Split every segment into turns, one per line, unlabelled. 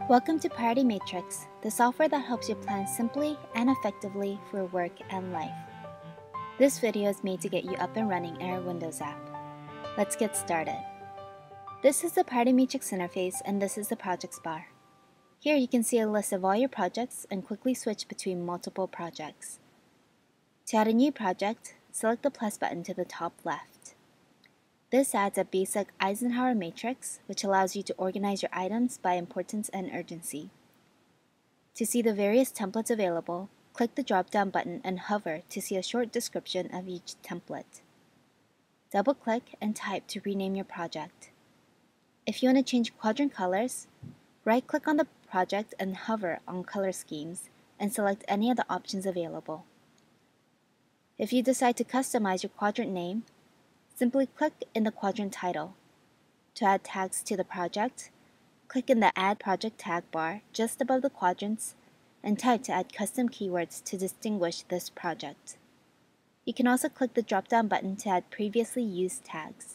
Welcome to Priority Matrix, the software that helps you plan simply and effectively for work and life. This video is made to get you up and running in our Windows app. Let's get started. This is the Priority Matrix interface, and this is the projects bar. Here you can see a list of all your projects and quickly switch between multiple projects. To add a new project, select the plus button to the top left. This adds a basic Eisenhower matrix, which allows you to organize your items by importance and urgency. To see the various templates available, click the drop-down button and hover to see a short description of each template. Double-click and type to rename your project. If you want to change quadrant colors, right-click on the project and hover on Color Schemes and select any of the options available. If you decide to customize your quadrant name, simply click in the quadrant title. To add tags to the project, click in the Add Project tag bar just above the quadrants and type to add custom keywords to distinguish this project. You can also click the drop-down button to add previously used tags.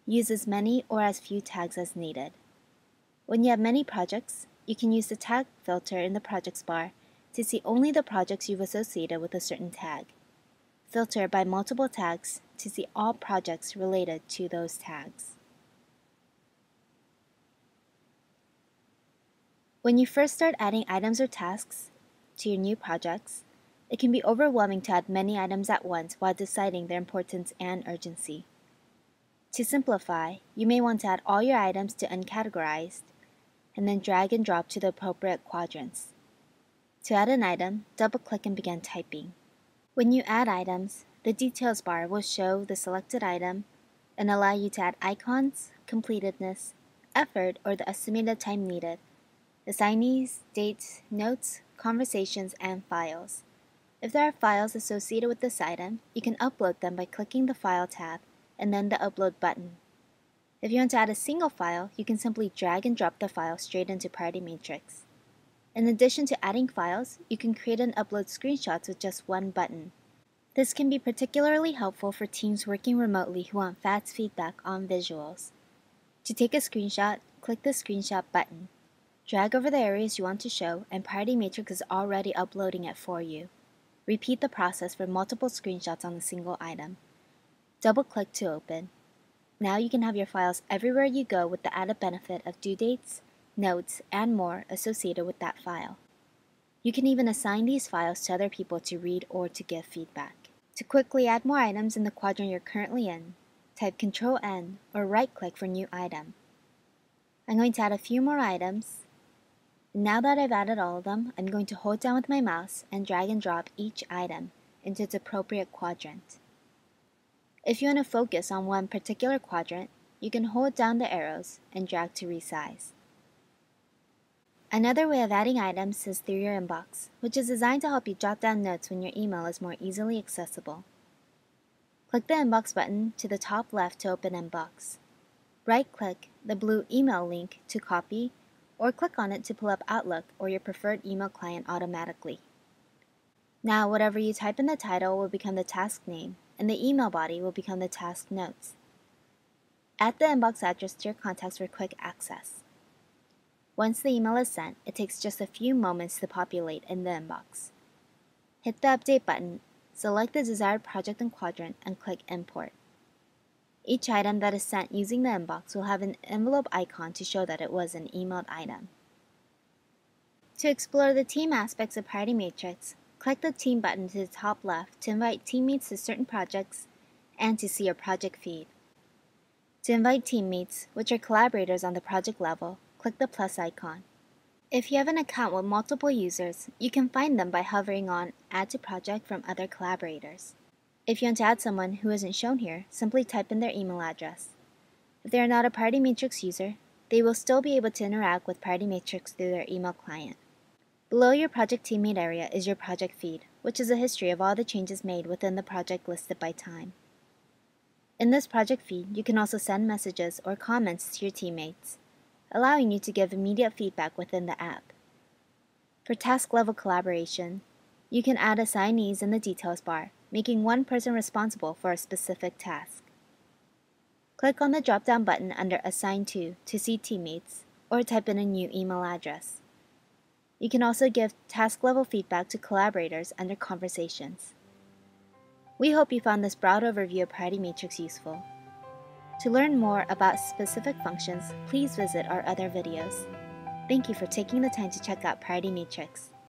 Use as many or as few tags as needed. When you have many projects, you can use the tag filter in the projects bar to see only the projects you've associated with a certain tag. Filter by multiple tags to see all projects related to those tags. When you first start adding items or tasks to your new projects, it can be overwhelming to add many items at once while deciding their importance and urgency. To simplify, you may want to add all your items to Uncategorized and then drag and drop to the appropriate quadrants. To add an item, double-click and begin typing. When you add items, the Details bar will show the selected item and allow you to add icons, completedness, effort, or the estimated time needed, assignees, dates, notes, conversations, and files. If there are files associated with this item, you can upload them by clicking the File tab and then the Upload button. If you want to add a single file, you can simply drag and drop the file straight into Priority Matrix. In addition to adding files, you can create and upload screenshots with just one button. This can be particularly helpful for teams working remotely who want fast feedback on visuals. To take a screenshot, click the Screenshot button. Drag over the areas you want to show, and Priority Matrix is already uploading it for you. Repeat the process for multiple screenshots on a single item. Double-click to open. Now you can have your files everywhere you go with the added benefit of due dates, notes, and more associated with that file. You can even assign these files to other people to read or to give feedback. To quickly add more items in the quadrant you're currently in, type Ctrl-N or right-click for New Item. I'm going to add a few more items. Now that I've added all of them, I'm going to hold down with my mouse and drag and drop each item into its appropriate quadrant. If you want to focus on one particular quadrant, you can hold down the arrows and drag to resize. Another way of adding items is through your inbox, which is designed to help you jot down notes when your email is more easily accessible. Click the Inbox button to the top left to open Inbox. Right-click the blue email link to copy, or click on it to pull up Outlook or your preferred email client automatically. Now, whatever you type in the title will become the task name, and the email body will become the task notes. Add the inbox address to your contacts for quick access. Once the email is sent, it takes just a few moments to populate in the inbox. Hit the Update button, select the desired project and quadrant, and click Import. Each item that is sent using the inbox will have an envelope icon to show that it was an emailed item. To explore the team aspects of Priority Matrix, click the Team button to the top left to invite teammates to certain projects and to see your project feed. To invite teammates, which are collaborators on the project level, click the plus icon. If you have an account with multiple users, you can find them by hovering on Add to Project from other collaborators. If you want to add someone who isn't shown here, simply type in their email address. If they are not a Priority Matrix user, they will still be able to interact with Priority Matrix through their email client. Below your project teammate area is your project feed, which is a history of all the changes made within the project listed by time. In this project feed, you can also send messages or comments to your teammates, allowing you to give immediate feedback within the app. For task-level collaboration, you can add assignees in the Details bar, making one person responsible for a specific task. Click on the drop-down button under Assign To see teammates, or type in a new email address. You can also give task-level feedback to collaborators under Conversations. We hope you found this broad overview of Priority Matrix useful. To learn more about specific functions, please visit our other videos. Thank you for taking the time to check out Priority Matrix.